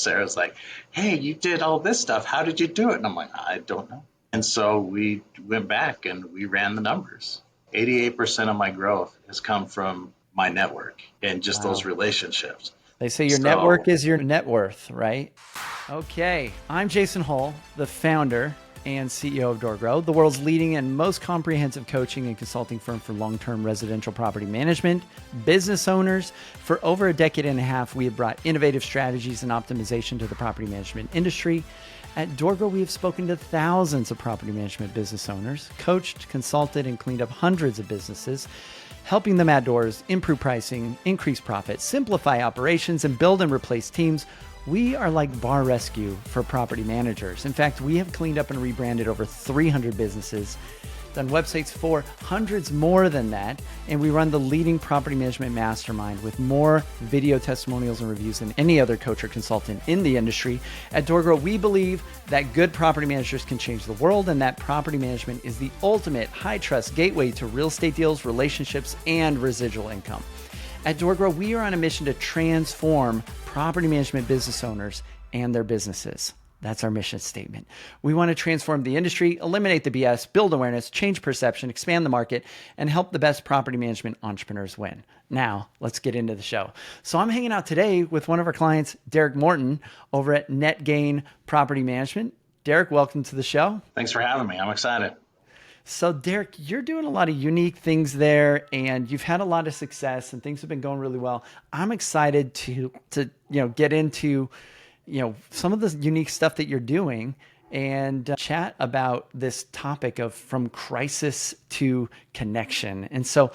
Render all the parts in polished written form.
Sarah's like, hey, you did all this stuff. How did you do it? And I'm like, I don't know. And so we went back and we ran the numbers. 88% of my growth has come from my network and just those Wow. relationships. They say your network So is your net worth, right? Okay. I'm Jason Hull, the founder and CEO of DoorGrow, the world's leading and most comprehensive coaching and consulting firm for long-term residential property management, business owners. For over a decade and a half, we have brought innovative strategies and optimization to the property management industry. At DoorGrow, we have spoken to thousands of property management business owners, coached, consulted, and cleaned up hundreds of businesses, helping them add doors, improve pricing, increase profit, simplify operations, and build and replace teams. We are like bar rescue for property managers. In fact, we have cleaned up and rebranded over 300 businesses, done websites for hundreds more than that, and we run the leading property management mastermind with more video testimonials and reviews than any other coach or consultant in the industry. At DoorGrow, we believe that good property managers can change the world, and that property management is the ultimate high-trust gateway to real estate deals, relationships, and residual income. At DoorGrow, we are on a mission to transform property management business owners and their businesses. That's our mission statement. We want to transform the industry, eliminate the BS, build awareness, change perception, expand the market, and help the best property management entrepreneurs win. Now, let's get into the show. So I'm hanging out today with one of our clients, Derek Morton, over at Net Gain Property Management. Derek, welcome to the show. thanks for having me. I'm excited. So Derek, you're doing a lot of unique things there, and you've had a lot of success, and things have been going really well. I'm excited to get into some of the unique stuff that you're doing and chat about this topic of from crisis to connection. And so,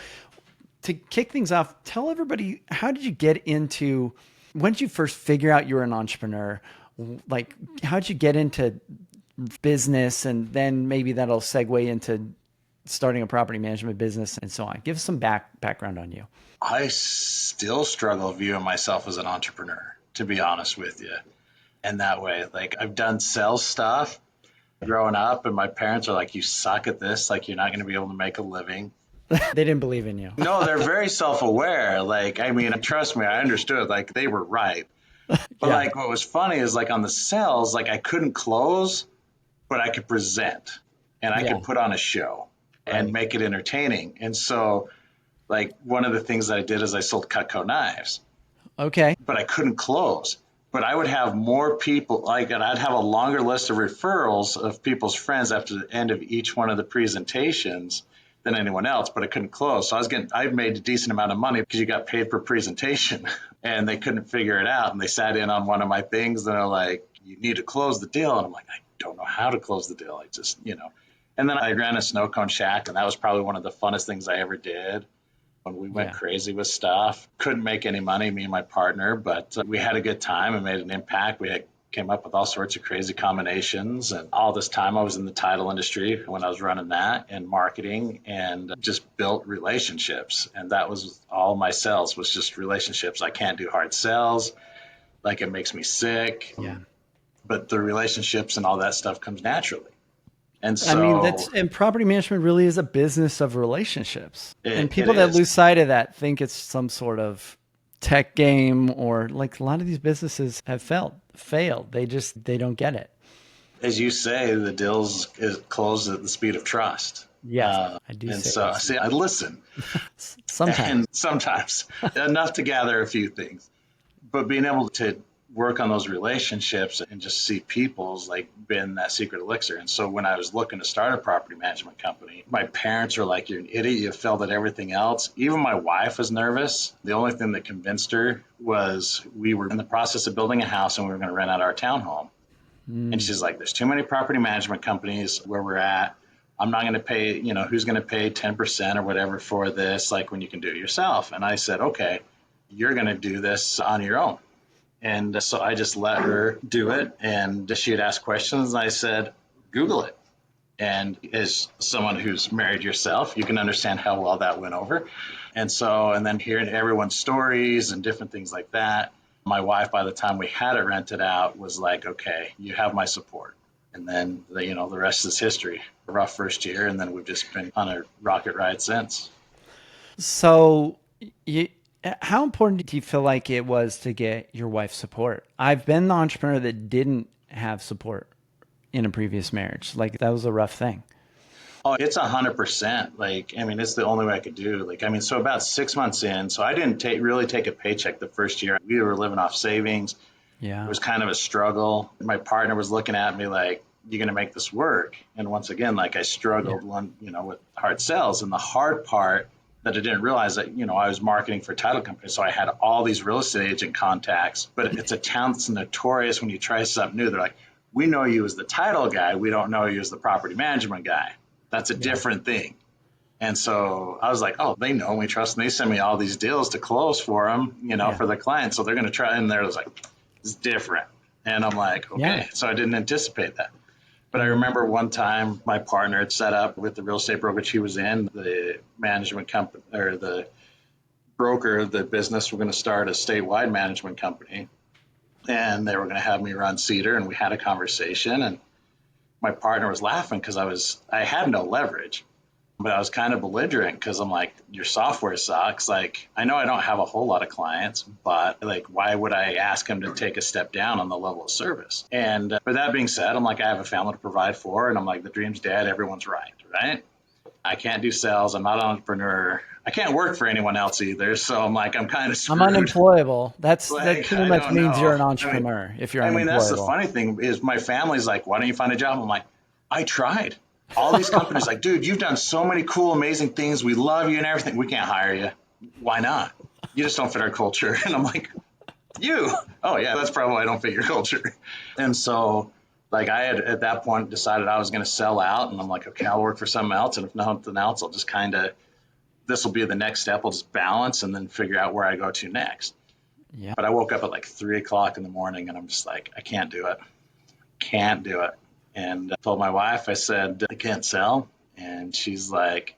to kick things off, tell everybody, how did you get into? When did you first figure out you were an entrepreneur? Like, how did you get into business, and then maybe that'll segue into starting a property management business and so on. Give us some background on you. I still struggle viewing myself as an entrepreneur, to be honest with you. And that way, like I've done sales stuff growing up, and my parents are like, you suck at this, like you're not going to be able to make a living. They didn't believe in you. No, they're very self-aware. Like, I mean, trust me, I understood, like they were right. But Yeah. like what was funny is like on the sales, like I couldn't close, but I could present and I Yeah. could put on a show and make it entertaining. And so like one of the things that I did is I sold Cutco knives, Okay. but I couldn't close. But I would have more people, like, and I'd have a longer list of referrals of people's friends after the end of each one of the presentations than anyone else, but I couldn't close. So I made a decent amount of money because you got paid per presentation and they couldn't figure it out. And they sat in on one of my things and they're like, you need to close the deal. And I'm like, I don't know how to close the deal. I just, and then I ran a snow cone shack, and that was probably one of the funnest things I ever did. When we went crazy with stuff, couldn't make any money, me and my partner, but we had a good time and made an impact. Came up with all sorts of crazy combinations. And all this time I was in the title industry when I was running that and marketing, and just built relationships. And that was all my sales, was just relationships. I can't do hard sales. Like it makes me sick. Yeah. But the relationships and all that stuff comes naturally. And I mean, so and property management really is a business of relationships. And it people that is. lose sight of that think it's some sort of tech game, or like a lot of these businesses have failed. They don't get it. As you say, the deals is closed at the speed of trust. Yes, I do And say so, that. see, I listen. Sometimes. And sometimes enough to gather a few things. But being able to work on those relationships and just see people's like been that secret elixir. And so when I was looking to start a property management company, my parents were like, you're an idiot. You failed at everything else. Even my wife was nervous. The only thing that convinced her was we were in the process of building a house and we were going to rent out our townhome. And she's like, there's too many property management companies where we're at. I'm not going to pay, who's going to pay 10% or whatever for this, like when you can do it yourself. And I said, okay, you're going to do this on your own. And so I just let her do it. And she had asked questions. And I said, Google it. And as someone who's married yourself, you can understand how well that went over. And then hearing everyone's stories and different things like that, my wife, by the time we had it rented out, was like, okay, you have my support. And then, the rest is history. A rough first year. And then we've just been on a rocket ride since. So How important do you feel like it was to get your wife's support? I've been the entrepreneur that didn't have support in a previous marriage. Like that was a rough thing. Oh, it's 100%. Like, I mean, it's the only way I could do. Like, I mean, so about 6 months in, so I didn't really take a paycheck the first year. We were living off savings. It Yeah. was kind of a struggle. My partner was looking at me like, "You're going to make this work." And once again, like I Yeah. struggled with hard sales. And the hard part that I didn't realize that, I was marketing for title companies. So I had all these real estate agent contacts, but it's a town that's notorious when you try something new. They're like, "We know you as the title guy. We don't know you as the property management guy." That's a Yeah. different thing. And so I was like, "Oh, they know me, trust me. They send me all these deals to close for them, Yeah. for their clients. So they're going to try." And they're like, "It's different." And I'm like, Yeah. okay. So I didn't anticipate that. But I remember one time my partner had set up with the real estate brokerage he was in, the management company or the broker of the business were going to start a statewide management company. And they were going to have me run Cedar. And we had a conversation. And my partner was laughing because I had no leverage. But I was kind of belligerent because I'm like, your software sucks. Like, I know I don't have a whole lot of clients, but like, why would I ask him to take a step down on the level of service? And for that being said, I'm like, I have a family to provide for, and I'm like, the dream's dead. Everyone's right, right? I can't do sales. I'm not an entrepreneur. I can't work for anyone else either. So I'm like, I'm kind of I'm screwed. unemployable. That Like, pretty I much don't means you're know. an entrepreneur if you're I mean, that's the unemployable. funny thing is my family's like, why don't you find a job? I'm like, I tried. All these companies like, dude, you've done so many cool, amazing things. We love you and everything. We can't hire you. Why not? You just don't fit our culture. And I'm like, you? Oh yeah, that's probably why I don't fit your culture. And so like I had at that point decided I was going to sell out, and I'm like, okay, I'll work for something else. And if nothing else, I'll just kind of, this will be the next step. I'll just balance and then figure out where I go to next. Yeah. But I woke up at like 3 o'clock in the morning and I'm just like, I can't do it. Can't do it. And I told my wife, I said, I can't sell. And she's like,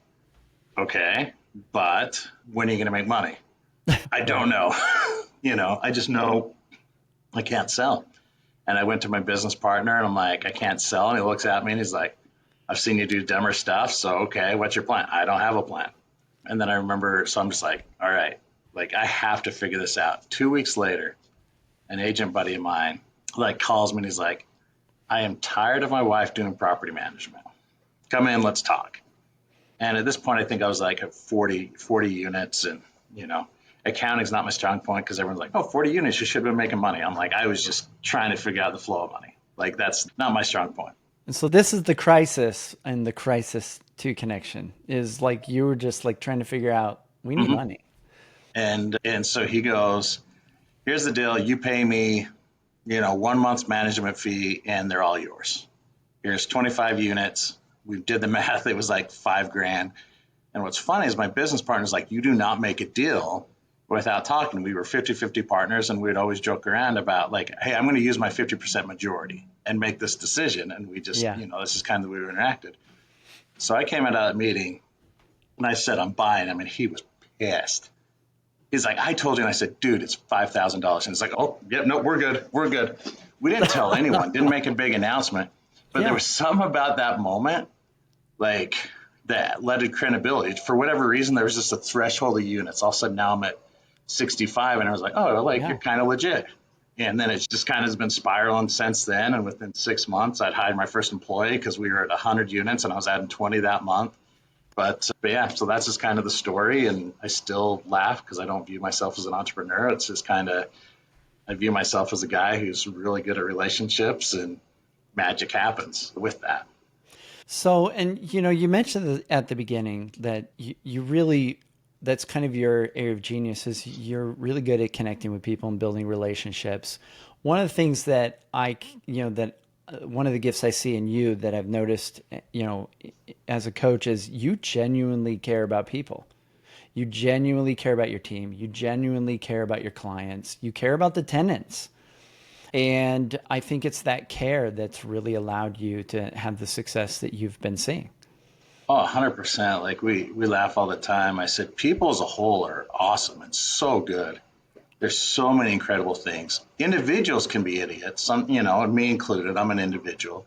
okay, but when are you going to make money? I don't Right. know. I just know I can't sell. And I went to my business partner and I'm like, I can't sell. And he looks at me and he's like, I've seen you do dumber stuff. So, okay, what's your plan? I don't have a plan. And then I remember, so I'm just like, all right, like I have to figure this out. 2 weeks later, an agent buddy of mine like calls me and he's like, I am tired of my wife doing property management. Come in, let's talk. And at this point, I think I was like at 40 units. And, you know, accounting's not my strong point because everyone's like, oh, 40 units, you should have been making money. I'm like, I was just trying to figure out the flow of money. Like, that's not my strong point. And so this is the crisis, and the crisis to connection is like you were just like trying to figure out we need Mm-hmm. money. And so he goes, here's the deal. You pay me, 1 month's management fee, and they're all yours. Here's 25 units. We did the math. It was like 5 grand. And what's funny is my business partner's like, you do not make a deal without talking. We were 50-50 partners, and we'd always joke around about like, hey, I'm going to use my 50% majority and make this decision. And we just, Yeah. this is kind of the way we interacted. So I came out of that meeting and I said, I'm buying. I mean, he was pissed. He's like, I told you. And I said, dude, it's $5,000. And he's like, oh, yeah, no, we're good. We're good. We didn't tell anyone, didn't make a big announcement. But there Yeah. was something about that moment, like that led to credibility. For whatever reason, there was just a threshold of units. All of a sudden, now I'm at 65, and I was like, oh, like Yeah. you're kind of legit. And then it's just kind of been spiraling since then. And within 6 months, I'd hired my first employee because we were at 100 units, and I was adding 20 that month. But yeah, so that's just kind of the story. And I still laugh because I don't view myself as an entrepreneur. It's just kind of, I view myself as a guy who's really good at relationships, and magic happens with that. So, and you mentioned at the beginning that you really, that's kind of your area of genius is you're really good at connecting with people and building relationships. One of the things that one of the gifts I see in you that I've noticed, as a coach is you genuinely care about people. You genuinely care about your team. You genuinely care about your clients. You care about the tenants. And I think it's that care that's really allowed you to have the success that you've been seeing. Oh, 100%. Like we laugh all the time. I said, people as a whole are awesome and so good. There's so many incredible things. Individuals can be idiots, some, and me included. I'm an individual.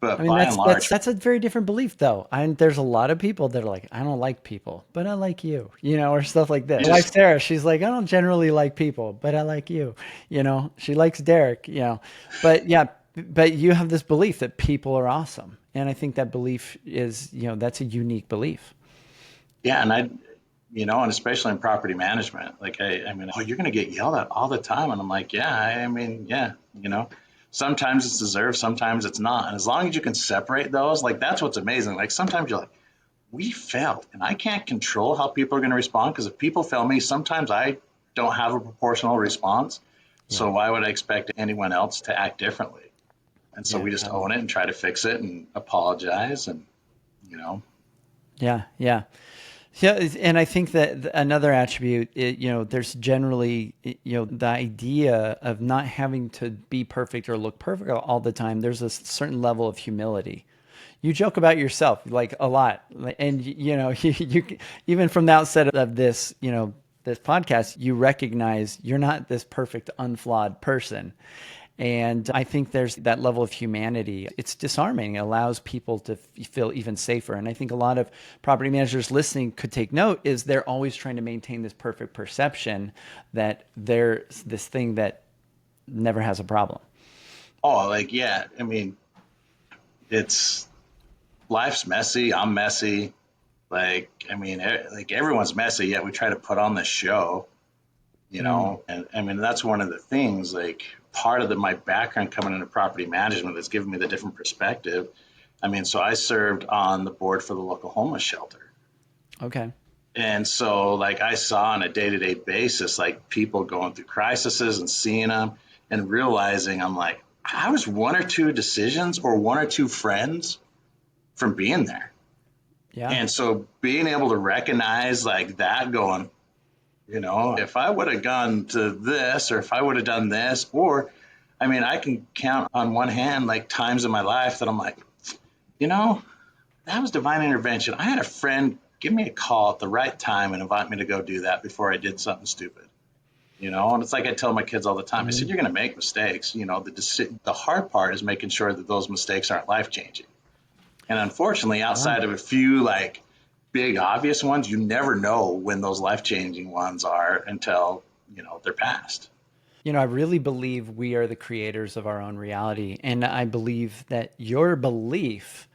I But mean, by and large, that's a very different belief, though. There's a lot of people that are like, I don't like people, but I like you, or stuff like this. you My wife just, Sarah, she's like, I don't generally like people, but I like you. She likes Derek. But yeah, but you have this belief that people are awesome, and I think that belief is, that's a unique belief. yeah. And especially in property management, like, I mean, oh, you're going to get yelled at all the time. And I'm like, yeah, I mean, yeah, sometimes it's deserved, sometimes it's not. And as long as you can separate those, like, that's what's amazing. Like, sometimes you're like, we failed, and I can't control how people are going to respond, because if people fail me, sometimes I don't have a proportional response. Yeah, So why would I expect anyone else to act differently? And so yeah, we just own it and try to fix it and apologize. And, you know, yeah, yeah. Yeah, and I think that another attribute, there's generally, the idea of not having to be perfect or look perfect all the time. There's a certain level of humility. You joke about yourself like a lot, and you even from the outset of this, this podcast, you recognize you're not this perfect, unflawed person. And I think there's that level of humanity. It's disarming. It allows people to feel even safer. And I think a lot of property managers listening could take note is they're always trying to maintain this perfect perception that there's this thing that never has a problem. oh, like, yeah, I mean, it's life's messy. I'm messy. Like, I mean, like, everyone's messy, yet we try to put on this show, Mm, and I mean, that's one of the things, like, part of my background coming into property management that's given me the different perspective. I mean, so I served on the board for the local homeless shelter. okay. And so, like, I saw on a day-to-day basis, like, people going through crises and seeing them and realizing, I'm like, I was one or two decisions or one or two friends from being there. Yeah. And so being able to recognize, like, that, going, if I would have gone to this, or if I would have done this, or, I mean, I can count on one hand, like, times in my life that I'm like, you know, that was divine intervention. I had a friend give me a call at the right time and invite me to go do that before I did something stupid. And it's like I tell my kids all the time. I said, Mm, you're going to make mistakes. The hard part is making sure that those mistakes aren't life changing. And unfortunately, yeah. outside of a few, like, big obvious ones, you never know when those life changing ones are until they're past. I really believe we are the creators of our own reality. And I believe that your belief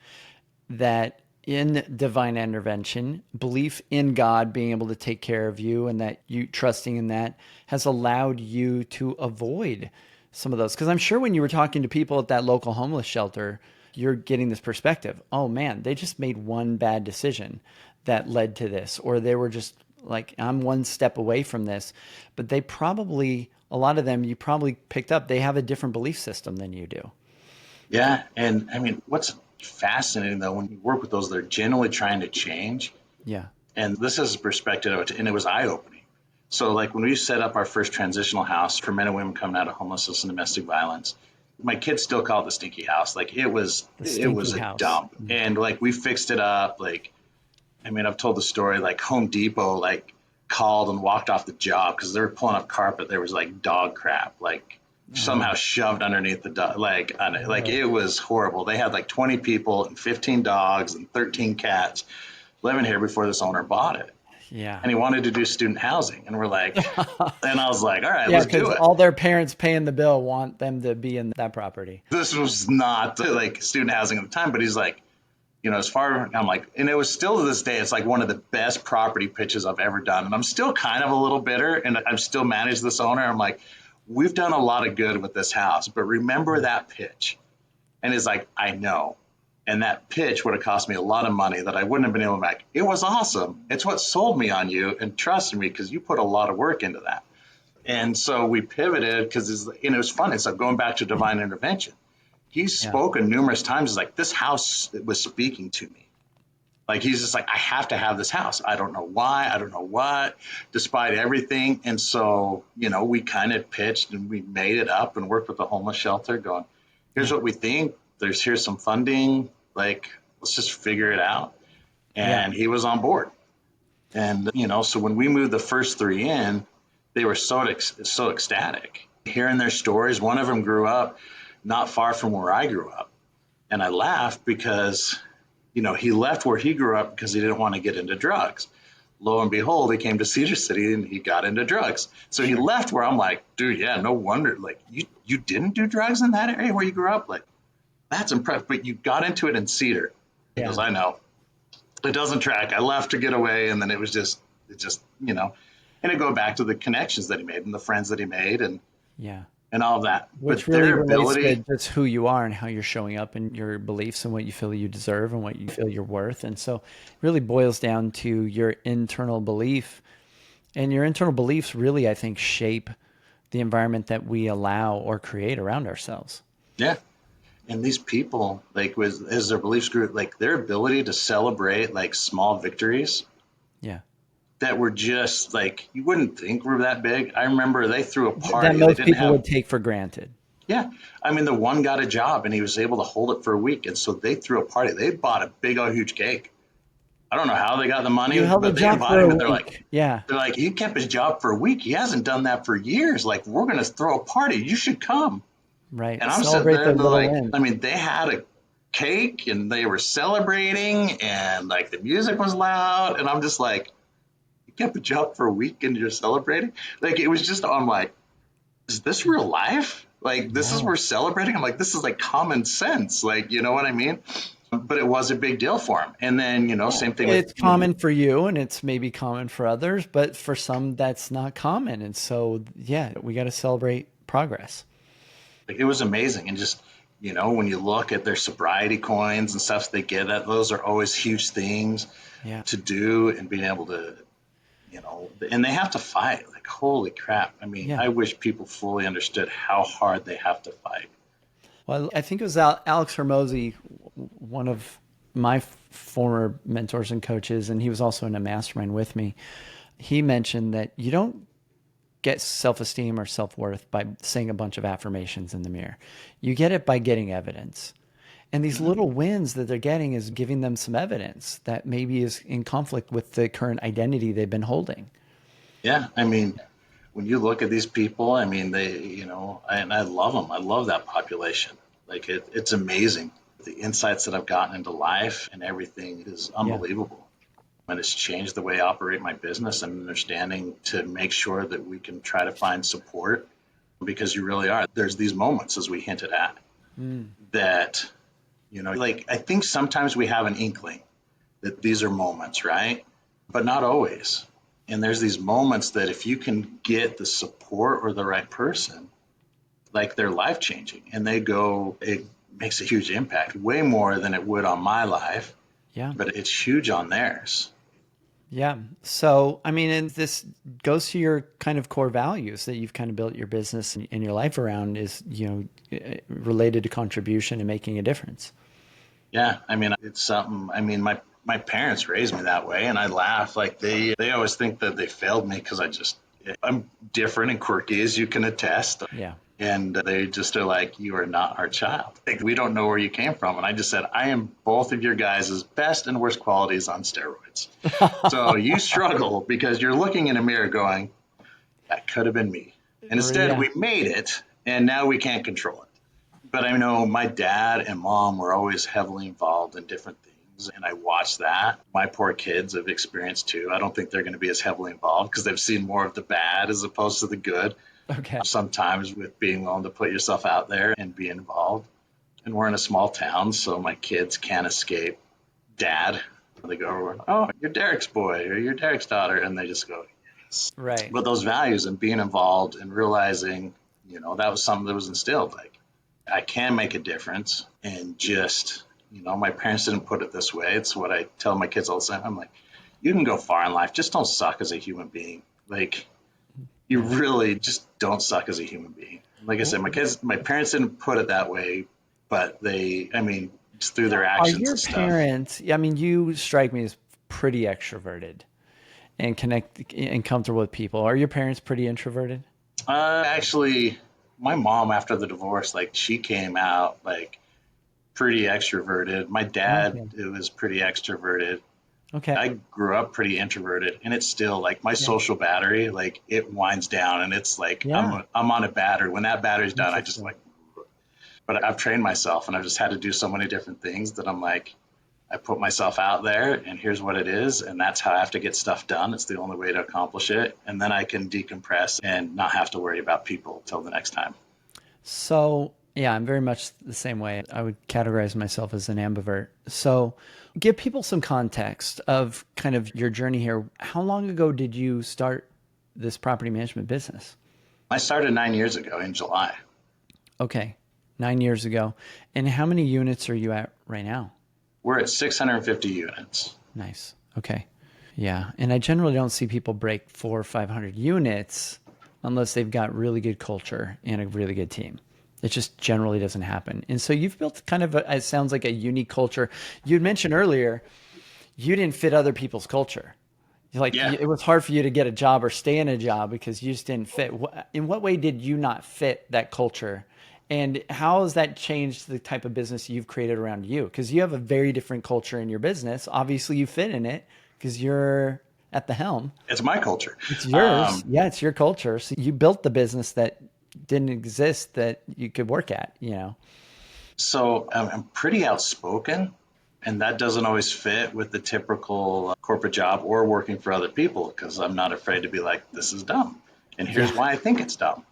that in divine intervention, belief in God being able to take care of you and that you trusting in that has allowed you to avoid some of those. Because I'm sure when you were talking to people at that local homeless shelter, you're getting this perspective. Oh man, they just made one bad decision that led to this, or they were just like, I'm one step away from this. But they probably, a lot of them, you probably picked up, they have a different belief system than you do. Yeah. And I mean, what's fascinating though, when you work with those, they're generally trying to change. Yeah. And this is a perspective of it, and it was eye opening. So, like, when we set up our first transitional house for men and women coming out of homelessness and domestic violence, my kids still call it the stinky house. Like, it was The it stinky was a house. dump. And, like, we fixed it up. Like, I mean, I've told the story, like, Home Depot, like, called and walked off the job because they were pulling up carpet. There was, like, dog crap, like, somehow Oh, shoved underneath the dog, like, on it. Like, oh, it was horrible. They had like 20 people and 15 dogs and 13 cats living here before this owner bought it, yeah. and he wanted to do student housing, and we're like, and I was like, all right, Yeah, let's because do it. all their parents paying the bill want them to be in that property. This was not like student housing at the time, but he's like, as far, I'm like, and it was still to this day, it's like one of the best property pitches I've ever done. And I'm still kind of a little bitter, and I'm still managed this owner. I'm like, we've done a lot of good with this house, but remember that pitch. And he's like, I know. And that pitch would have cost me a lot of money that I wouldn't have been able to make. It was awesome. It's what sold me on you and trusted me, because you put a lot of work into that. And so we pivoted, because it was fun. It's like going back to divine intervention. He's Yeah. spoken numerous times. He's like, this house was speaking to me. Like, he's just like, I have to have this house. I don't know why. I don't know what, despite everything. And so, we kind of pitched and we made it up and worked with the homeless shelter, going, here's Yeah. what we think. Here's some funding. Like, let's just figure it out. Yeah. And he was on board. And, so when we moved the first three in, they were so ecstatic. Hearing their stories, one of them grew up not far from where I grew up. And I laughed because, he left where he grew up because he didn't want to get into drugs. Lo and behold, he came to Cedar City and he got into drugs. So he left where I'm like, dude, yeah, no wonder. Like, you didn't do drugs in that area where you grew up? Like, that's impressive. But you got into it in Cedar. He goes, I know. It doesn't track. I left to get away. And then it just, and it go back to the connections that he made and the friends that he made and all of that. Which but really their relates ability, to just who you are and how you're showing up and your beliefs and what you feel you deserve and what you feel you're worth. And so it really boils down to your internal belief. And your internal beliefs really, I think, shape the environment that we allow or create around ourselves. yeah. And these people, like, as their beliefs grew, like their ability to celebrate like small victories Yeah. that were just like, you wouldn't think were that big. I remember they threw a That party. They most didn't people have, would take for granted. yeah. I mean, the one got a job and he was able to hold it for a week. And so they threw a party. They bought a big old huge cake. I don't know how they got the money, You held a but they job for invited a him. And week. Yeah. they're like, he kept his job for a week. He hasn't done that for years. Like, we're going to throw a party. You should come. Right. And I'm sitting Celebrate there, the and they're little like, wins. I mean, they had a cake and they were celebrating and like the music was loud. And I'm just like, you kept a job for a week and you're celebrating? Like, it was just, I'm like, is this real life? Like, this is, we're celebrating. I'm like, this is like common sense. Like, you know what I mean? But it was a big deal for him. And then, same thing with, It's common for you and it's maybe common for others, but for some that's not common. And so, yeah, we got to celebrate progress. like, it was amazing. And just, when you look at their sobriety coins and stuff they get, those are always huge things Yeah. to do, and being able to, and they have to fight. Like, holy crap. I mean, Yeah. I wish people fully understood how hard they have to fight. Well, I think it was Alex Hermosi, one of my former mentors and coaches, and he was also in a mastermind with me. He mentioned that you don't get self-esteem or self-worth by saying a bunch of affirmations in the mirror. You get it by getting evidence. And these little wins that they're getting is giving them some evidence that maybe is in conflict with the current identity they've been holding. Yeah. I mean, when you look at these people, I mean, they, and I love them. I love that population. Like, it's amazing. The insights that I've gotten into life and everything is unbelievable. And it's changed the way I operate my business and understanding to make sure that we can try to find support, because you really are. There's these moments, as we hinted at, that, like, I think sometimes we have an inkling that these are moments, right? But not always. And there's these moments that if you can get the support or the right person, like, they're life changing, and it makes a huge impact, way more than it would on my life. Yeah. But it's huge on theirs. Yeah. So, I mean, and this goes to your kind of core values that you've kind of built your business and your life around is, related to contribution and making a difference. Yeah. I mean, it's something, I mean, my parents raised me that way, and I laugh. Like, they always think that they failed me because I'm different and quirky, as you can attest. Yeah. And they just are like, you are not our child. Like, we don't know where you came from. And I just said, I am both of your guys' best and worst qualities on steroids. So you struggle because you're looking in a mirror going, that could have been me. And instead we made it, and now we can't control it. But I know my dad and mom were always heavily involved in different things. And I watched that. My poor kids have experienced too. I don't think they're going to be as heavily involved because they've seen more of the bad as opposed to the good. Okay. Sometimes with being willing to put yourself out there and be involved. And we're in a small town, so my kids can't escape dad. They go, oh, you're Derek's boy or you're Derek's daughter. And they just go, yes. Right. But those values and being involved and realizing, that was something that was instilled. Like, I can make a difference, and just, my parents didn't put it this way. It's what I tell my kids all the time. I'm like, you can go far in life. Just don't suck as a human being. Like, you really just don't suck as a human being. Like I said, my parents didn't put it that way, but just through their actions Are your and stuff. parents, I mean, you strike me as pretty extroverted and connect and comfortable with people. Are your parents pretty introverted? Actually, my mom, after the divorce, like, she came out like pretty extroverted. My dad, it was pretty extroverted. Okay. I grew up pretty introverted, and it's still like my social battery, like, it winds down, and it's like I'm on a battery. When that battery's done, I just like. But I've trained myself and I've just had to do so many different things that I'm like, I put myself out there and here's what it is. And that's how I have to get stuff done. It's the only way to accomplish it. And then I can decompress and not have to worry about people till the next time. So, yeah, I'm very much the same way. I would categorize myself as an ambivert. So, give people some context of kind of your journey here. How long ago did you start this property management business? I started 9 years ago in July. Okay, 9 years ago. And how many units are you at right now? We're at 650 units. Nice. Okay. Yeah. And I generally don't see people break 400 or 500 units unless they've got really good culture and a really good team. It just generally doesn't happen. And so you've built kind of it sounds like a unique culture. You'd mentioned earlier, you didn't fit other people's culture. Like Yeah. it was hard for you to get a job or stay in a job because you just didn't fit. In what way did you not fit that culture? And how has that changed the type of business you've created around you? Because you have a very different culture in your business. Obviously, you fit in it because you're at the helm. It's my culture. It's yours. Yeah, it's your culture. So you built the business that didn't exist that you could work at, you know? So I'm pretty outspoken, and that doesn't always fit with the typical corporate job or working for other people because I'm not afraid to be like, this is dumb. And here's why I think it's dumb.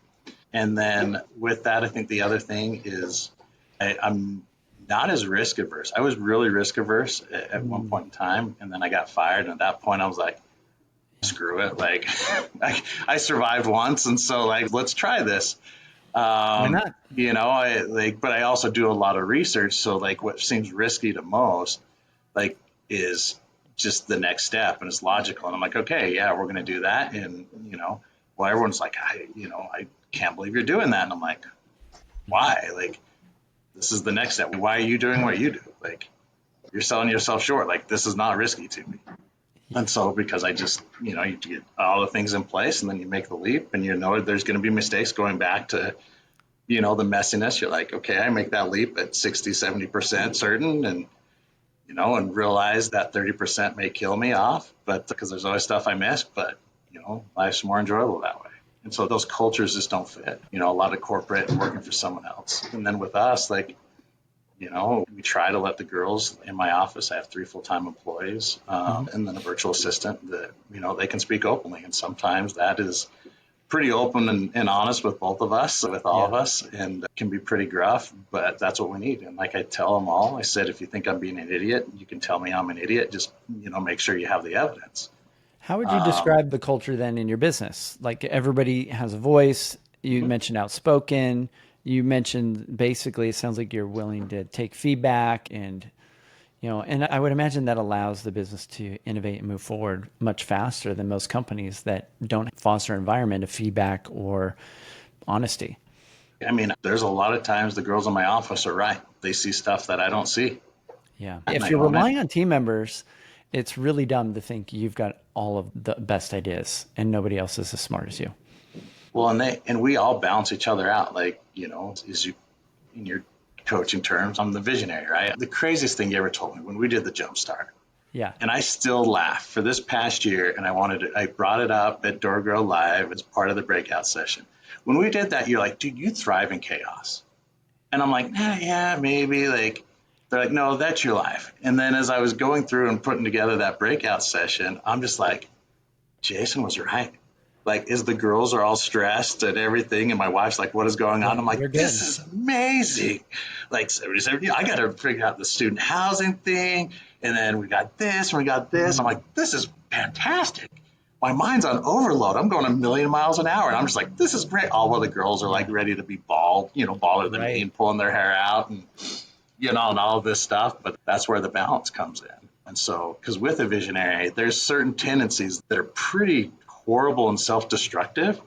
And then with that, I think the other thing is I'm not as risk averse. I was really risk averse at one point in time, and then I got fired. And at that point, I was like, screw it. Like, I survived once, and so like, let's try this. Why not? But I also do a lot of research. So like, what seems risky to most, like, is just the next step, and it's logical. And I'm like, okay, yeah, we're going to do that, and well, everyone's like, I can't believe you're doing that. And I'm like, why? Like, this is the next step. Why are you doing what you do? Like, you're selling yourself short. Like, this is not risky to me. And so, because I just, you get all the things in place and then you make the leap and there's going to be mistakes going back to, the messiness. You're like, okay, I make that leap at 60, 70% certain and realize that 30% may kill me off, but because there's always stuff I miss, but, life's more enjoyable that way. And so those cultures just don't fit, a lot of corporate and working for someone else. And then with us, like, we try to let the girls in my office, I have 3 full-time employees, and then a virtual assistant that, they can speak openly. And sometimes that is pretty open and honest with both of us, with all of us, and can be pretty gruff, but that's what we need. And like I tell them all, I said, if you think I'm being an idiot, you can tell me I'm an idiot. Just, make sure you have the evidence. How would you describe the culture then in your business? Like everybody has a voice. You mentioned outspoken. You mentioned basically it sounds like you're willing to take feedback and I would imagine that allows the business to innovate and move forward much faster than most companies that don't foster an environment of feedback or honesty. I mean, there's a lot of times the girls in my office are right. They see stuff that I don't see. Yeah. And If you're relying on team members, it's really dumb to think you've got all of the best ideas and nobody else is as smart as you. Well, and we all balance each other out. Like, is you in your coaching terms, I'm the visionary, right? The craziest thing you ever told me when we did the jump start. Yeah. And I still laugh for this past year. And I brought it up at DoorGrow Live as part of the breakout session. When we did that, you're like, dude, you thrive in chaos. And I'm like, yeah, maybe. Like, they're like, no, that's your life. And then as I was going through and putting together that breakout session, I'm just like, Jason was right. Like, as the girls are all stressed and everything, and my wife's like, what is going on? I'm like, this is amazing. Like, I got to figure out the student housing thing. And then we got this and we got this. I'm like, this is fantastic. My mind's on overload. I'm going 1,000,000 miles an hour. And I'm just like, this is great. All while the girls are like ready to be bald, baller than me and pulling their hair out and, and all of this stuff. But that's where the balance comes in. And so, because with a visionary, there's certain tendencies that are pretty horrible and self-destructive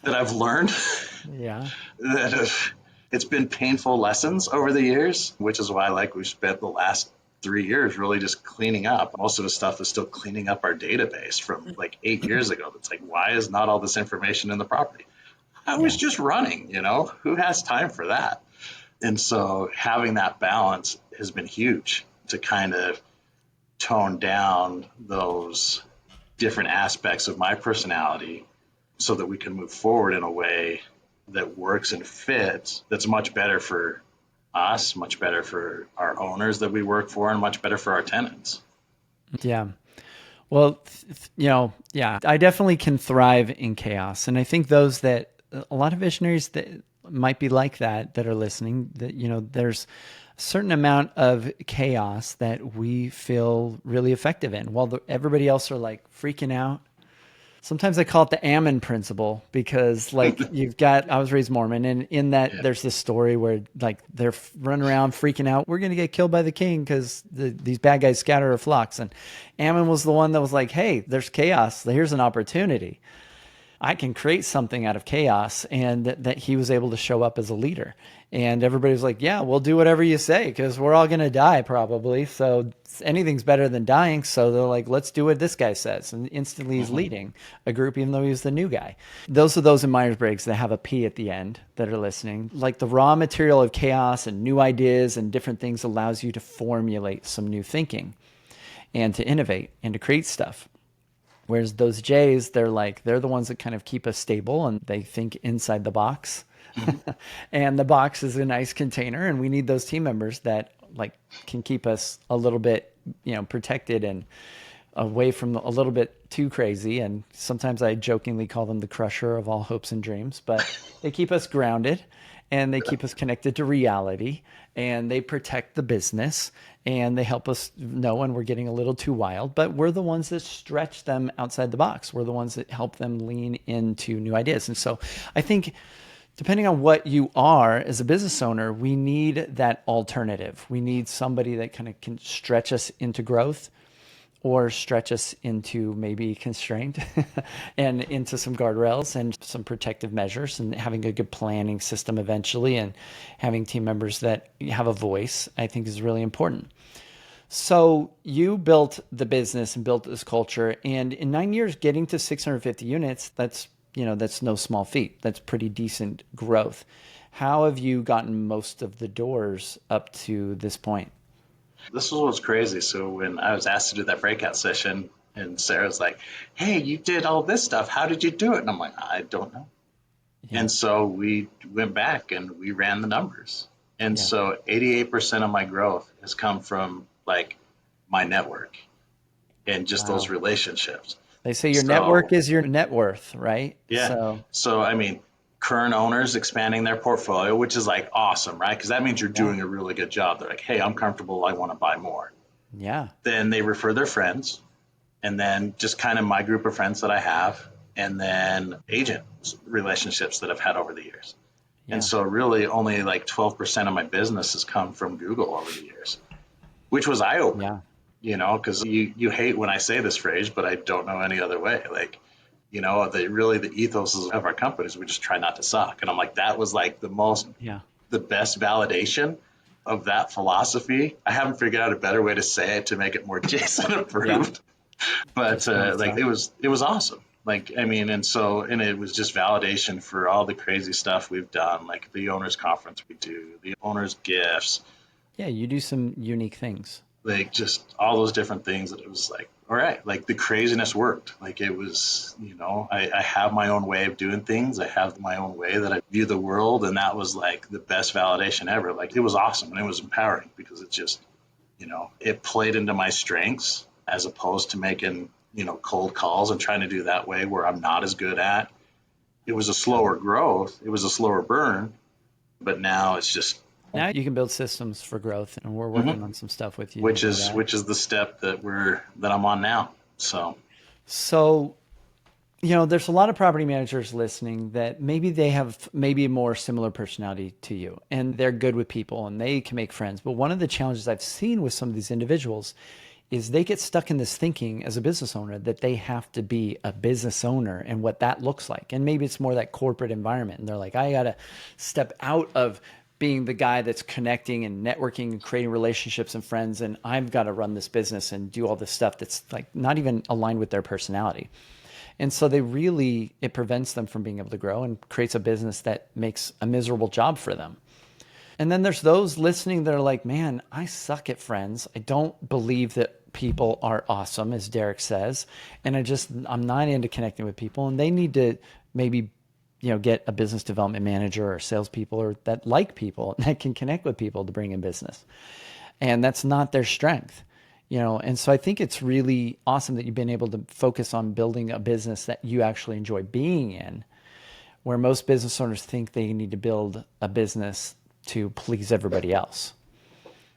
that I've learned. Yeah. It's been painful lessons over the years, which is why we've spent the last 3 years really just cleaning up. Most of the stuff is still cleaning up our database from 8 years ago. That's like, why is not all this information in the property? I was just running, who has time for that? And so having that balance has been huge to kind of tone down those different aspects of my personality so that we can move forward in a way that works and fits, that's much better for us, much better for our owners that we work for, and much better for our tenants. Yeah. Well, yeah, I definitely can thrive in chaos. And I think those that a lot of visionaries that might be like that are listening, that, there's a certain amount of chaos that we feel really effective in while everybody else are like freaking out. Sometimes I call it the Ammon principle because like I was raised Mormon, and in that Yeah. there's this story where like they're running around freaking out. We're going to get killed by the king because these bad guys scatter our flocks. And Ammon was the one that was like, hey, there's chaos. Here's an opportunity. I can create something out of chaos, and that he was able to show up as a leader. And everybody was like, yeah, we'll do whatever you say because we're all going to die probably. So anything's better than dying. So they're like, let's do what this guy says. And instantly he's leading a group, even though he was the new guy. Those are those in Myers-Briggs that have a P at the end that are listening. Like the raw material of chaos and new ideas and different things allows you to formulate some new thinking and to innovate and to create stuff. Whereas those J's, they're the ones that kind of keep us stable and they think inside the box. And the box is a nice container, and we need those team members that like can keep us a little bit, protected and away from a little bit too crazy. And sometimes I jokingly call them the crusher of all hopes and dreams, but they keep us grounded and they keep us connected to reality, and they protect the business, and they help us know when we're getting a little too wild, but we're the ones that stretch them outside the box. We're the ones that help them lean into new ideas. And so I think depending on what you are as a business owner, we need that alternative. We need somebody that kind of can stretch us into growth or stretch us into maybe constraint and into some guardrails and some protective measures, and having a good planning system eventually, and having team members that have a voice, I think is really important. So you built the business and built this culture, and in 9 years, getting to 650 units, that's no small feat. That's pretty decent growth. How have you gotten most of the doors up to this point? This was what's crazy. So when I was asked to do that breakout session, and Sarah's like, "Hey, you did all this stuff. How did you do it?" And I'm like, "I don't know." Yeah. And so we went back and we ran the numbers. And Yeah. so 88% of my growth has come from like my network and just those Wow. relationships. They say your network So is your net worth, right? yeah. So, So I mean, current owners expanding their portfolio, which is like awesome, right? Because that means you're yeah. doing a really good job. They're like, "Hey, I'm comfortable. I want to buy more." Yeah. Then they refer their friends, and then just kind of my group of friends that I have, and then agent relationships that I've had over the years. And Yeah. so really only like 12% of my business has come from Google over the years, which was eye opening, Yeah. because you hate when I say this phrase, but I don't know any other way. Like, the ethos of our company is we just try not to suck. And I'm like, that was like Yeah. the best validation of that philosophy. I haven't figured out a better way to say it to make it more Jason Yeah. approved, but Just don't like suck. it was awesome. Like, I mean, and it was just validation for all the crazy stuff we've done, like the owners conference we do, the owners gifts, Yeah. You do some unique things. like just all those different things that it was like, all right, like the craziness worked. Like it was, I have my own way of doing things. I have my own way that I view the world. And that was like the best validation ever. Like it was awesome and it was empowering because it just, it played into my strengths as opposed to making, cold calls and trying to do that way where I'm not as good at. It was a slower growth. It was a slower burn, but now it's just, Now you can build systems for growth, and we're working mhm, on some stuff with you to which do is that. which is the step that I'm on now. So So, there's a lot of property managers listening that maybe they have maybe a more similar personality to you, and they're good with people and they can make friends. But one of the challenges I've seen with some of these individuals is they get stuck in this thinking as a business owner that they have to be a business owner and what that looks like. And maybe it's more that corporate environment. And they're like, I got to step out of being the guy that's connecting and networking and creating relationships and friends. And I've got to run this business and do all this stuff that's like not even aligned with their personality. And so it prevents them from being able to grow and creates a business that makes a miserable job for them. And then there's those listening that are like, man, I suck at friends. I don't believe that people are awesome, as Derek says. And I'm not into connecting with people. And they need to maybe get a business development manager or salespeople or that like people that can connect with people to bring in business. And that's not their strength, And so I think it's really awesome that you've been able to focus on building a business that you actually enjoy being in, where most business owners think they need to build a business to please everybody else.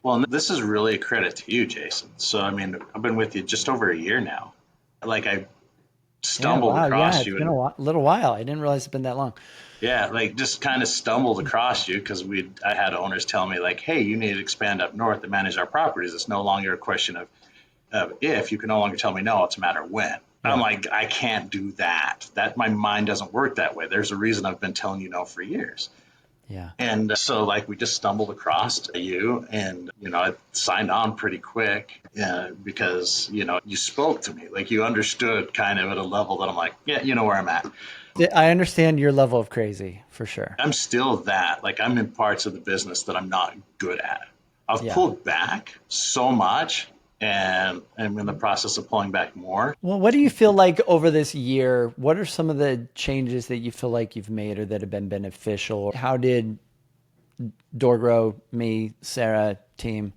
Well, and this is really a credit to you, Jason. So, I mean, I've been with you just over a year now. Like, I Yeah, stumbled wow. Yeah, across it's you been and little while. I didn't realize it's been that long. yeah, like just kind of stumbled across you because I had owners tell me like, hey, you need to expand up north and manage our properties. It's no longer a question of if, you can no longer tell me no, it's a matter of when. I'm Yeah. like, I can't do that. My mind doesn't work that way. There's a reason I've been telling you no for years. Yeah. And so, like, we just stumbled across you, and I signed on pretty quick because you spoke to me, like you understood kind of at a level that I'm like, yeah, you know where I'm at. I understand your level of crazy for sure. I'm still that. Like, I'm in parts of the business that I'm not good at. I've Yeah. pulled back so much, and I'm in the process of pulling back more. Well, what do you feel like over this year? What are some of the changes that you feel like you've made or that have been beneficial? How did DoorGrow, me, Sarah, team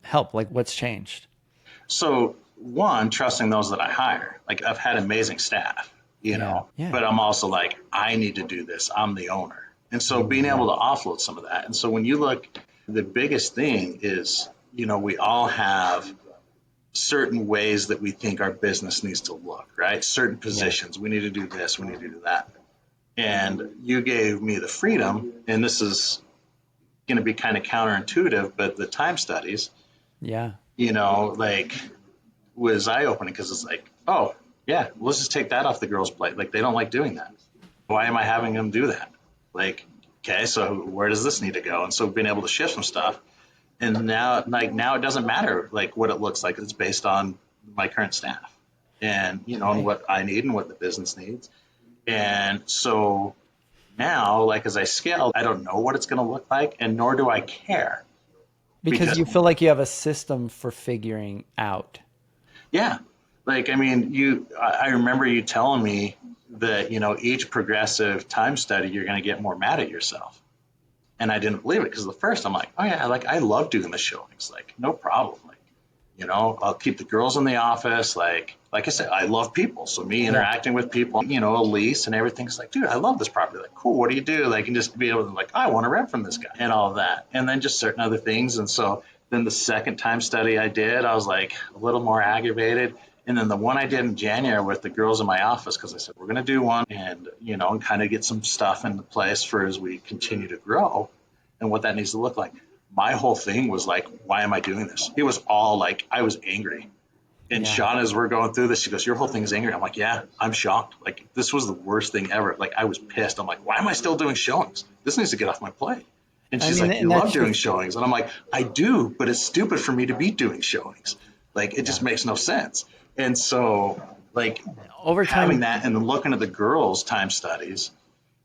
help? Like, what's changed? So, one, trusting those that I hire. Like, I've had amazing staff, Yeah. but I'm also like, I need to do this. I'm the owner. And so being able to offload some of that. And so when you look, the biggest thing is, we all have certain ways that we think our business needs to look, right? Certain positions. We need to do this, we need to do that. And you gave me the freedom, and this is going to be kind of counterintuitive, but the time studies, Yeah. like, was eye opening because it's like, oh, yeah, let's just take that off the girls' plate. Like, they don't like doing that. Why am I having them do that? Like, okay, so where does this need to go? And so being able to shift some stuff. And now it doesn't matter like what it looks like. It's based on my current staff and, and what I need and what the business needs. And so now, like, as I scale, I don't know what it's going to look like, and nor do I care. Because you feel like you have a system for figuring out. Yeah. Like, I mean, I remember you telling me that, each progressive time study, you're going to get more mad at yourself. And I didn't believe it because the first I'm like, oh yeah, like I love doing the showings, like no problem. Like, I'll keep the girls in the office. Like I said, I love people. So me interacting with people, a lease and everything's like, dude, I love this property. Like, cool, what do you do? Like, and just be able to like, I want to rent from this guy and all of that. And then just certain other things. And so then the second time study I did, I was like a little more aggravated. And then the one I did in January with the girls in my office, because I said, we're going to do one and, and kind of get some stuff into place for as we continue to grow and what that needs to look like. My whole thing was like, why am I doing this? It was all like, I was angry. And Sean, as we're going through this, she goes, your whole thing is angry. I'm like, yeah, I'm shocked. Like, this was the worst thing ever. Like, I was pissed. I'm like, why am I still doing showings? This needs to get off my plate. And she's like, you love doing showings. And I'm like, I do, but it's stupid for me to be doing showings. Like, it just makes no sense. And so, like, over time, having that and then looking at the girls' time studies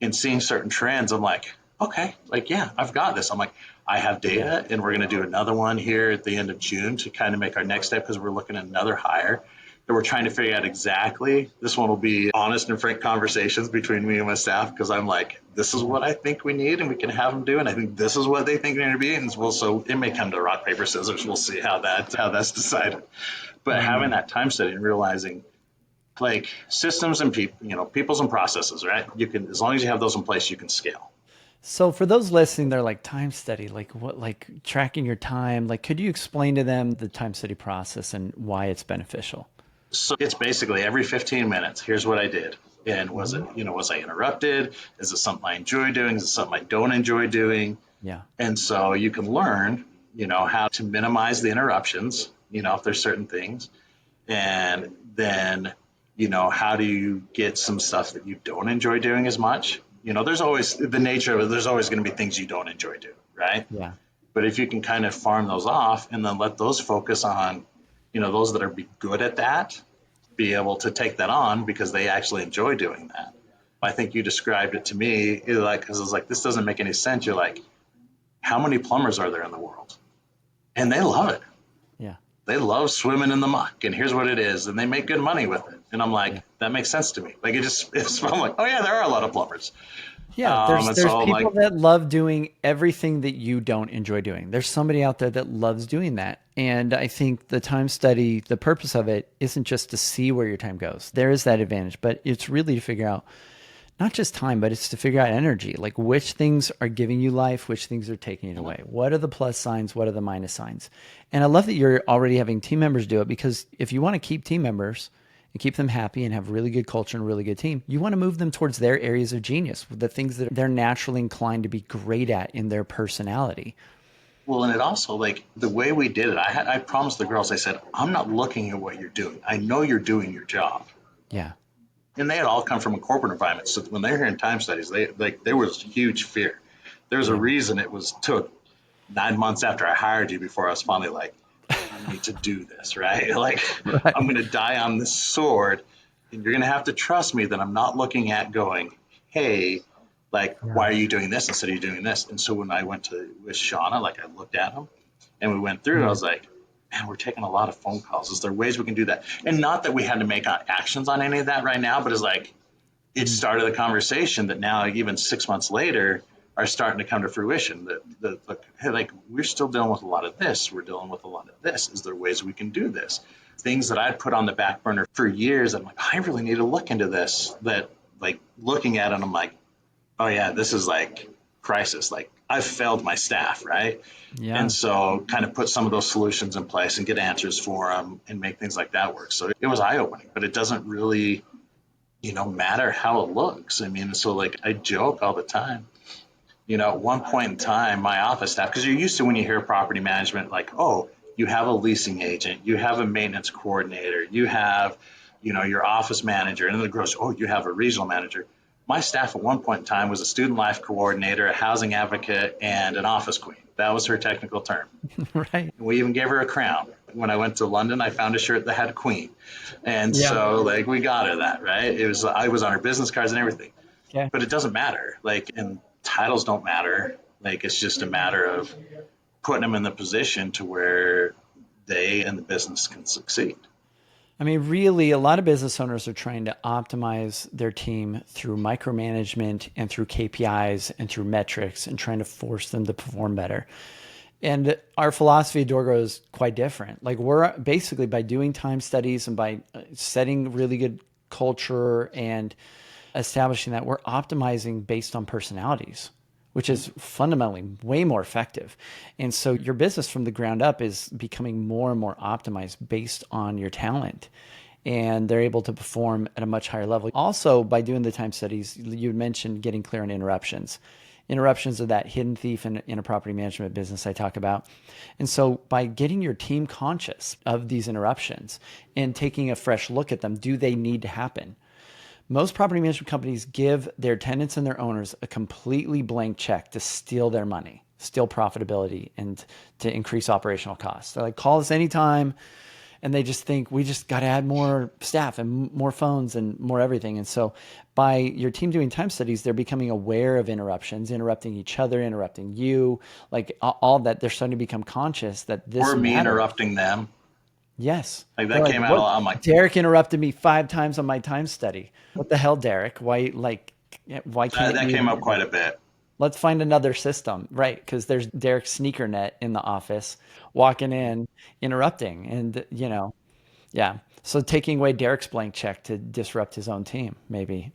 and seeing certain trends, I'm like, okay, like, yeah, I've got this. I'm like, I have data, and we're going to do another one here at the end of June to kind of make our next step because we're looking at another hire. And we're trying to figure out exactly, this one will be honest and frank conversations between me and my staff because I'm like, this is what I think we need and we can have them do. And I think this is what they think they're going to be. And we'll, so it may come to rock, paper, scissors. We'll see how that's decided. But having that time study and realizing like systems and people, peoples and processes, right? You can, as long as you have those in place, you can scale. So for those listening, they're like, time study, like what, like tracking your time, like could you explain to them the time study process and why it's beneficial? So it's basically every 15 minutes, here's what I did. And was it, was I interrupted? Is it something I enjoy doing? Is it something I don't enjoy doing? Yeah. And so you can learn, how to minimize the interruptions, if there's certain things. And then, how do you get some stuff that you don't enjoy doing as much? There's always the nature of it. There's always going to be things you don't enjoy doing, right? Yeah. But if you can kind of farm those off and then let those focus on, those that are be good at that, be able to take that on because they actually enjoy doing that. I think you described it to me like, because I was like, this doesn't make any sense. You're like, how many plumbers are there in the world? And they love it. Yeah. They love swimming in the muck, and here's what it is, and they make good money with it. And I'm like, that makes sense to me. Like I'm like, oh yeah, there are a lot of plumbers. Yeah, there's And there's so I'm people like, that love doing everything that you don't enjoy doing. There's somebody out there that loves doing that. And I think the time study, the purpose of it isn't just to see where your time goes. There is that advantage, but it's really to figure out not just time, but it's to figure out energy, like which things are giving you life, which things are taking it away. What are the plus signs? What are the minus signs? And I love that you're already having team members do it, because if you want to keep team members and keep them happy and have really good culture and a really good team, you want to move them towards their areas of genius, the things that they're naturally inclined to be great at in their personality. well, and it also, like, the way we did it, I promised the girls, I said, I'm not looking at what you're doing. I know you're doing your job. Yeah. And they had all come from a corporate environment. So when they're hearing time studies, there was huge fear. There's a Yeah. reason it took 9 months after I hired you before I was finally like, you need to do this, right? Like, Right. I'm going to die on this sword, and you're going to have to trust me that I'm not looking at going, hey, like, Yeah. why are you doing this instead of you doing this? And so when I went with Shauna, like, I looked at him and we went through, I was like, man, we're taking a lot of phone calls. Is there ways we can do that? And not that we had to make actions on any of that right now, but it's like, it started a conversation that now, even 6 months later, are starting to come to fruition. Hey, like, we're still dealing with a lot of this. We're dealing with a lot of this. Is there ways we can do this? Things that I'd put on the back burner for years. I'm like, I really need to look into this. That, like, looking at it, I'm like, oh yeah, this is like crisis. Like, I've failed my staff, right? Yeah. And so kind of put some of those solutions in place and get answers for them and make things like that work. So it was eye opening, but it doesn't really, matter how it looks. I mean, so, like, I joke all the time. At one point in time, my office staff, because you're used to when you hear property management, like, oh, you have a leasing agent, you have a maintenance coordinator, you have, your office manager, and then it goes, oh, you have a regional manager. My staff at one point in time was a student life coordinator, a housing advocate, and an office queen. That was her technical term. Right. We even gave her a crown. When I went to London, I found a shirt that had a queen. And Yeah. so, like, we got her that, right? I was on her business cards and everything. Okay. But it doesn't matter. Like, and titles don't matter. Like, it's just a matter of putting them in the position to where they and the business can succeed. I mean, really, a lot of business owners are trying to optimize their team through micromanagement and through KPIs and through metrics and trying to force them to perform better. And our philosophy at DoorGrow is quite different. Like, we're basically, by doing time studies and by setting really good culture and establishing that, we're optimizing based on personalities, which is fundamentally way more effective. And so your business from the ground up is becoming more and more optimized based on your talent. And they're able to perform at a much higher level. Also, by doing the time studies, you mentioned getting clear on interruptions. Interruptions are that hidden thief in a property management business I talk about. And so by getting your team conscious of these interruptions and taking a fresh look at them, do they need to happen? Most property management companies give their tenants and their owners a completely blank check to steal their money, steal profitability, and to increase operational costs. They're like, call us anytime. And they just think we just got to add more staff and more phones and more everything. And so by your team doing time studies, they're becoming aware of interruptions, interrupting each other, interrupting you, like all that. They're starting to become conscious that this Or me matters. interrupting them. Yes. Like, They're that like, came out a what? lot. I'm like, Derek interrupted me 5 times on my time study. What the hell, Derek? Why can't that came up you? quite a bit. Let's find another system, right? Because there's Derek's sneaker net in the office, walking in, interrupting, and yeah. So taking away Derek's blank check to disrupt his own team, maybe.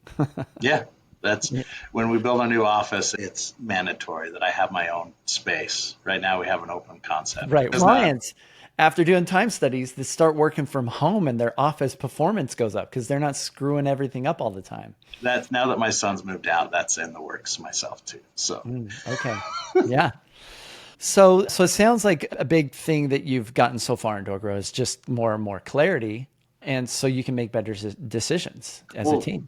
Yeah. That's Yeah. when we build a new office, it's mandatory that I have my own space. Right now, we have an open concept. Right. It's not. Clients, after doing time studies, they start working from home and their office performance goes up because they're not screwing everything up all the time. That's now that my son's moved out, that's in the works myself too. So Okay. Yeah. So it sounds like a big thing that you've gotten so far in DoorGrow is just more and more clarity, and so you can make better decisions as a well, team.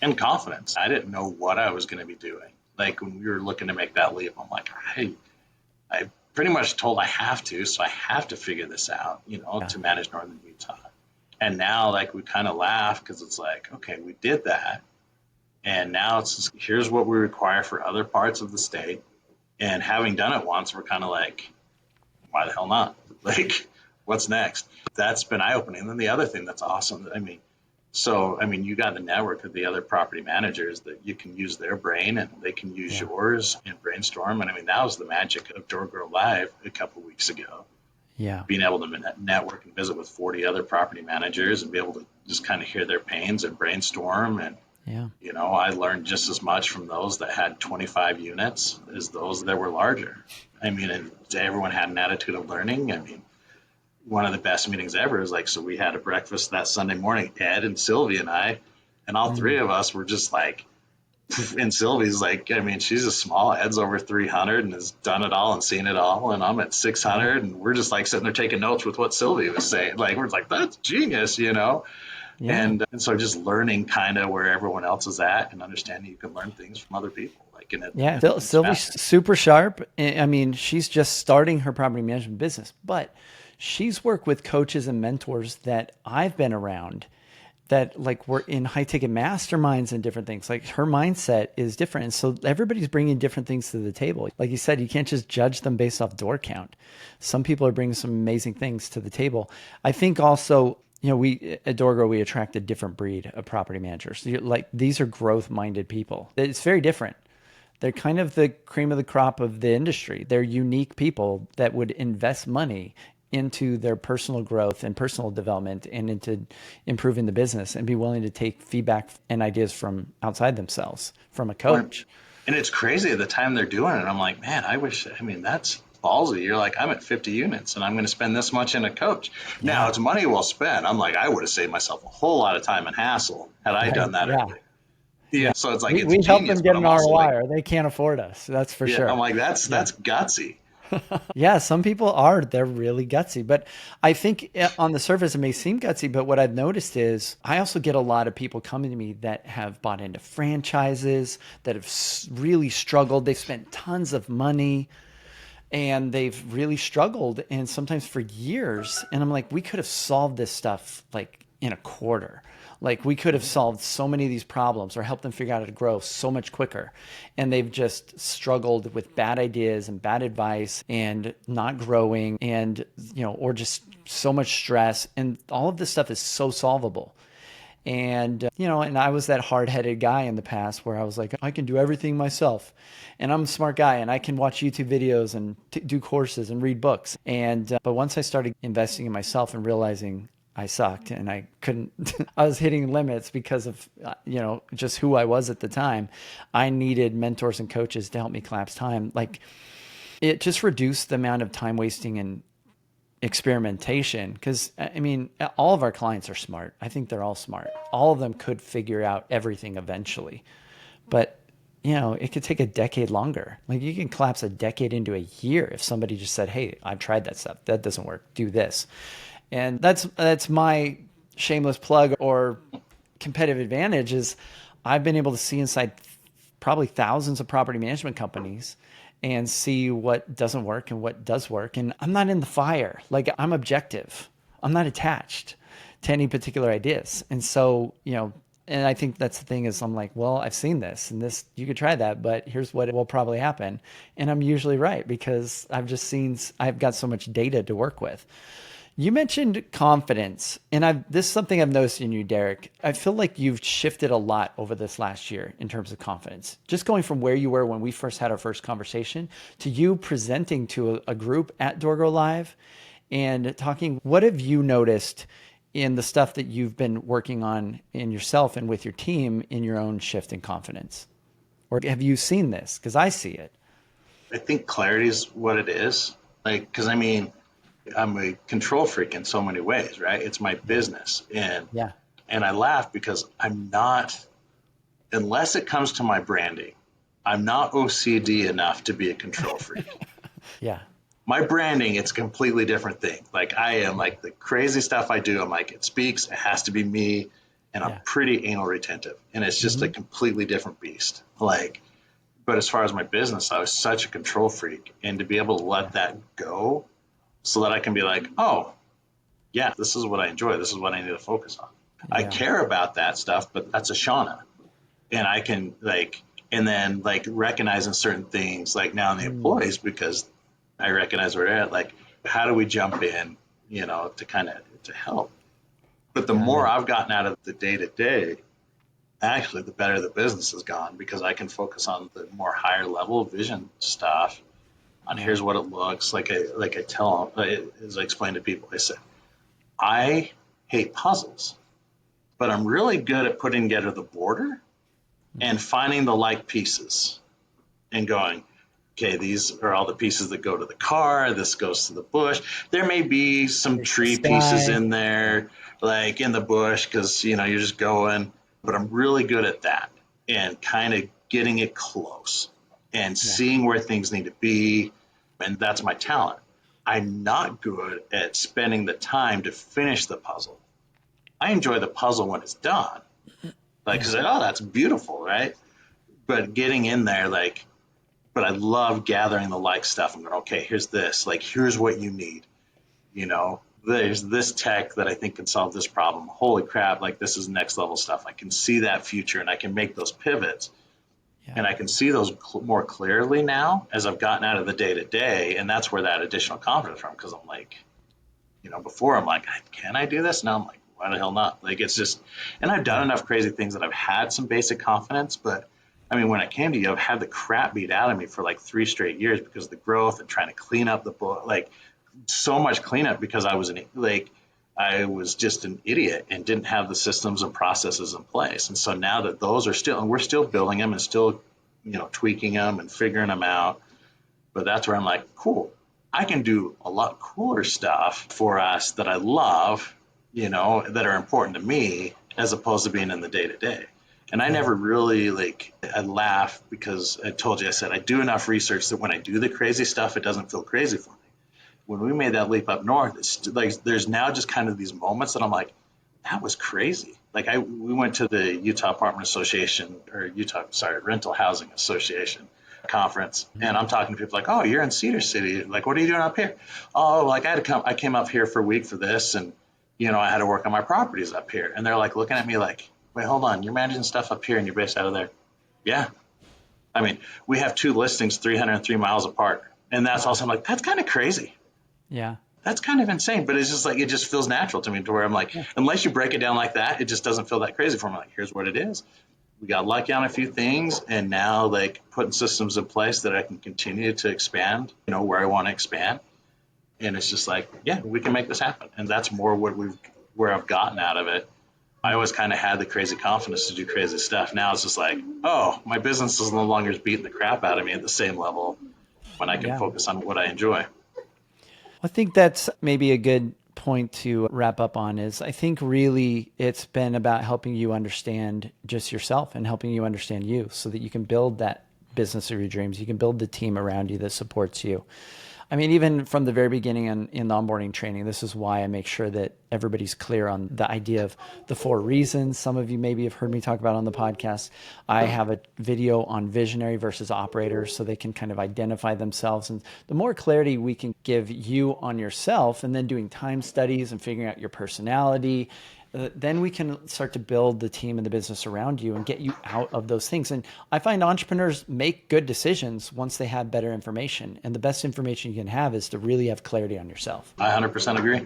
and confidence. I didn't know what I was going to be doing. Like, when we were looking to make that leap, I'm like, I pretty much told I have to, so I have to figure this out, Yeah. to manage Northern Utah. And now, like, we kind of laugh because it's like, okay, we did that, and now it's just, here's what we require for other parts of the state. And having done it once, we're kind of like, why the hell not? Like, what's next? That's been eye opening. And then the other thing that's awesome, I mean, So, I mean, you got a network of the other property managers that you can use their brain and they can use Yeah. yours and brainstorm. And I mean, that was the magic of DoorGrow Live a couple of weeks ago. Yeah. Being able to network and visit with 40 other property managers and be able to just kind of hear their pains and brainstorm. And, Yeah. I learned just as much from those that had 25 units as those that were larger. I mean, and everyone had an attitude of learning. I mean, one of the best meetings ever is like, so we had a breakfast that Sunday morning, Ed and Sylvie and I, and all three of us were just like, and Sylvie's like, I mean, she's a small, Ed's over 300 and has done it all and seen it all. And I'm at 600 and we're just like sitting there taking notes with what Sylvie was saying. Like, we're like, that's genius. Yeah. And so just learning kind of where everyone else is at and understanding you can learn things from other people. Like, in it, Yeah. it's Sylvie's fascinating. super sharp. I mean, she's just starting her property management business, but she's worked with coaches and mentors that I've been around that like were in high ticket masterminds and different things. Like her mindset is different. And so everybody's bringing different things to the table. Like you said, you can't just judge them based off door count. Some people are bringing some amazing things to the table. I think also, we at DoorGrow, we attract a different breed of property managers. Like these are growth minded people. It's very different. They're kind of the cream of the crop of the industry. They're unique people that would invest money into their personal growth and personal development and into improving the business and be willing to take feedback and ideas from outside themselves, from a coach. And it's crazy at the time they're doing it. I'm like, man, I mean, that's ballsy. You're like, I'm at 50 units and I'm going to spend this much in a coach. Now Yeah. it's money well spent. I'm like, I would have saved myself a whole lot of time and hassle had I Right. done that Yeah. early. Yeah. So it's like, it's We help them genius, but get an I'm also like, ROI or they can't afford us. That's for yeah, I'm sure. like, that's Yeah. gutsy. Yeah, some people are. They're really gutsy. But I think on the surface, it may seem gutsy. But what I've noticed is I also get a lot of people coming to me that have bought into franchises, that have really struggled. They've spent tons of money and they've really struggled and sometimes for years. And I'm like, we could have solved this stuff like in a quarter. Like we could have solved so many of these problems or helped them figure out how to grow so much quicker. And they've just struggled with bad ideas and bad advice and not growing and, or just so much stress. And all of this stuff is so solvable. And, and I was that hard-headed guy in the past where I was like, I can do everything myself. And I'm a smart guy and I can watch YouTube videos and do courses and read books. And, but once I started investing in myself and realizing I sucked and I couldn't, I was hitting limits because of, just who I was at the time. I needed mentors and coaches to help me collapse time. Like it just reduced the amount of time wasting and experimentation. Because I mean, all of our clients are smart. I think they're all smart. All of them could figure out everything eventually. But it could take a decade longer. Like you can collapse a decade into a year if somebody just said, "Hey, I've tried that stuff. That doesn't work. Do this." And that's my shameless plug or competitive advantage is I've been able to see inside probably thousands of property management companies and see what doesn't work and what does work. And I'm not in the fire. Like I'm objective. I'm not attached to any particular ideas. And so, and I think that's the thing is I'm like, well, I've seen this and this, you could try that, but here's what will probably happen. And I'm usually right because I've got so much data to work with. You mentioned confidence, and this is something I've noticed in you, Derek. I feel like you've shifted a lot over this last year in terms of confidence. Just going from where you were when we first had our first conversation to you presenting to a group at DoorGrow Live and talking. What have you noticed in the stuff that you've been working on in yourself and with your team in your own shift in confidence? Or have you seen this? Because I see it. I think clarity is what it is. Like, because I mean, I'm a control freak in so many ways, right? It's my business. Yeah. And I laugh because I'm not, unless it comes to my branding, I'm not OCD enough to be a control freak. Yeah. My branding, it's a completely different thing. Like I am like the crazy stuff I do, I'm like, it speaks, it has to be me. And I'm Yeah. pretty anal retentive. And it's just a completely different beast. Like, but as far as my business, I was such a control freak. And to be able to let that go so that I can be like, oh, yeah, this is what I enjoy. This is what I need to focus on. I Yeah. care about that stuff, but that's a Shauna. And I can and then recognizing certain things like now in the employees because I recognize where they're at. Like, how do we jump in, to kind of to help? But the Got more it. I've gotten out of the day to day, actually, the better the business has gone because I can focus on the more higher level vision stuff. On Yeah. here's what it looks like. I tell them, as I explain to people, I say, I hate puzzles, but I'm really good at putting together the border and finding the like pieces and going, okay, these are all the pieces that go to the car. This goes to the bush. There may be some It's the tree pieces sky. in there, like in the bush, because you're just going. But I'm really good at that and kind of getting it close and Yeah. seeing where things need to be, and that's my talent. I'm not good at spending the time to finish the puzzle. I enjoy the puzzle when it's done, like, Yeah. because oh, that's beautiful, right? But getting in there, like, but I love gathering the like stuff and going, okay, here's this, like, here's what you need. There's this tech that I think can solve this problem. Holy crap, like this is next level stuff. I can see that future and I can make those pivots Yeah. and I can see those more clearly now as I've gotten out of the day to day. And that's where that additional confidence from, because I'm like, before I'm like, can I do this? Now I'm like, why the hell not? Like, it's just, and I've done Yeah. enough crazy things that I've had some basic confidence, but I mean, when I came to you, I've had the crap beat out of me for like 3 straight years because of the growth and trying to clean up the book, like so much cleanup because I was just an idiot and didn't have the systems and processes in place. And so now that those are still, and we're still building them and still, tweaking them and figuring them out. But that's where I'm like, cool, I can do a lot cooler stuff for us that I love, that are important to me as opposed to being in the day to day. And I Yeah. never really I laugh because I told you, I said, I do enough research that when I do the crazy stuff, it doesn't feel crazy for me. When we made that leap up north, it's like, there's now just kind of these moments that I'm like, that was crazy. Like we went to the Utah Apartment Association or Rental Housing Association conference, and I'm talking to people like, oh, you're in Cedar City. Like, what are you doing up here? Oh, like I came up here for a week for this, and I had to work on my properties up here. And they're like looking at me like, wait, hold on, you're managing stuff up here and you're based out of there? Yeah. I mean, we have two listings 303 miles apart, and that's also, I'm like, that's kind of crazy. Yeah. That's kind of insane, but it's just like, it just feels natural to me, to where I'm like, Yeah. unless you break it down like that, it just doesn't feel that crazy for me. Like, here's what it is. We got lucky on a few things, and now like putting systems in place that I can continue to expand, where I want to expand. And it's just like, yeah, we can make this happen. And that's more where I've gotten out of it. I always kind of had the crazy confidence to do crazy stuff. Now it's just like, oh, my business is no longer beating the crap out of me at the same level when I can Yeah. focus on what I enjoy. I think that's maybe a good point to wrap up on. Is I think really it's been about helping you understand just yourself and helping you understand you so that you can build that business of your dreams. You can build the team around you that supports you. I mean, even from the very beginning in the onboarding training, this is why I make sure that everybody's clear on the idea of the 4 reasons. Some of you maybe have heard me talk about on the podcast. I have a video on visionary versus operators so they can kind of identify themselves. And the more clarity we can give you on yourself, and then doing time studies and figuring out your personality, then we can start to build the team and the business around you and get you out of those things. And I find entrepreneurs make good decisions once they have better information. And the best information you can have is to really have clarity on yourself. I 100% agree.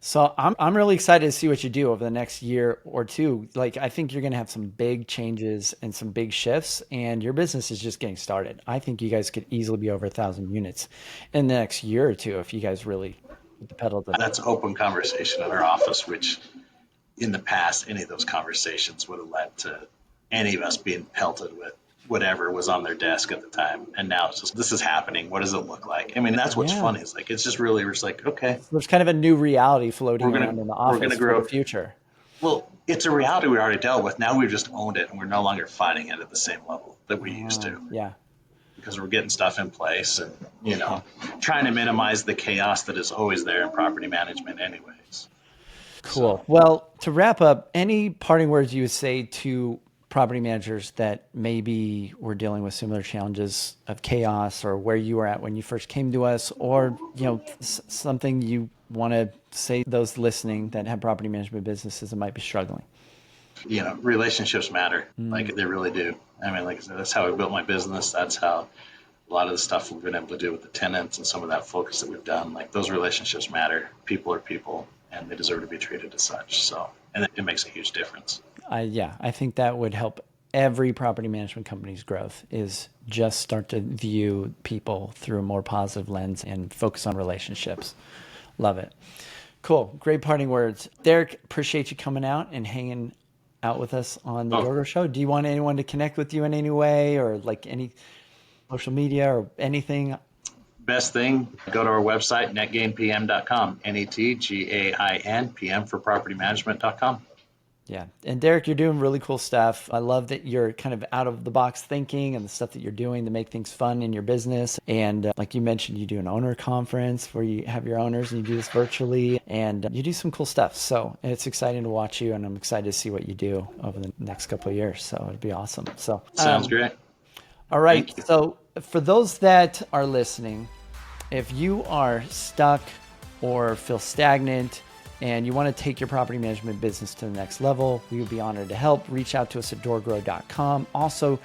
So I'm really excited to see what you do over the next year or two. Like, I think you're going to have some big changes and some big shifts, and your business is just getting started. I think you guys could easily be over 1,000 units in the next year or two if you guys really put the pedal to. That's open conversation in our office, which in the past, any of those conversations would have led to any of us being pelted with whatever was on their desk at the time. And now it's just, this is happening. What does it look like? I mean, that's what's Yeah. funny. It's like, it's just really, we're just like, okay, So there's kind of a new reality floating we're around gonna in the we're gonna office for the grow. future. Well, it's a reality we already dealt with. Now we've just owned it, and we're no longer fighting it at the same level that we used to, Yeah. because we're getting stuff in place and Yeah. trying to minimize the chaos that is always there in property management, anyways. Cool. So Well, to wrap up, any parting words you would say to property managers that maybe were dealing with similar challenges of chaos, or where you were at when you first came to us, or something you want to say to those listening that have property management businesses that might be struggling? relationships matter, Mm, like they really do. I mean, like I said, that's how I built my business. That's how a lot of the stuff we've been able to do with the tenants and some of that focus that we've done. Like, those relationships matter. People are people. and they deserve to be treated as such. So, and it makes a huge difference. I think that would help every property management company's growth, is just start to view people through a more positive lens and focus on relationships. Love it. Cool. Great parting words. Derek, appreciate you coming out and hanging out with us on the DoorGrow show. Do you want anyone to connect with you in any way, or like any social media or anything? Best thing, go to our website, netgainpm.com, NETGAIN, PM for propertymanagement.com. Yeah. And Derek, you're doing really cool stuff. I love that you're kind of out of the box thinking and the stuff that you're doing to make things fun in your business. And like you mentioned, you do an owner conference where you have your owners and you do this virtually, and you do some cool stuff. So it's exciting to watch you, and I'm excited to see what you do over the next couple of years. So it'd be awesome. So sounds great. All right. So for those that are listening, if you are stuck or feel stagnant and you want to take your property management business to the next level, we would be honored to help. Reach out to us at doorgrow.com. Also,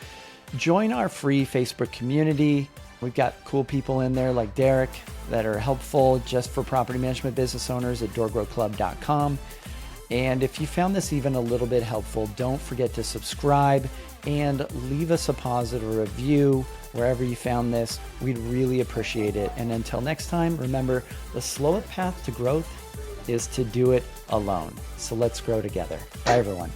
join our free Facebook community. We've got cool people in there like Derek that are helpful just for property management business owners at doorgrowclub.com. And if you found this even a little bit helpful, don't forget to subscribe and leave us a positive review wherever you found this. We'd really appreciate it. And until next time, remember, the slowest path to growth is to do it alone. So let's grow together. Bye, everyone.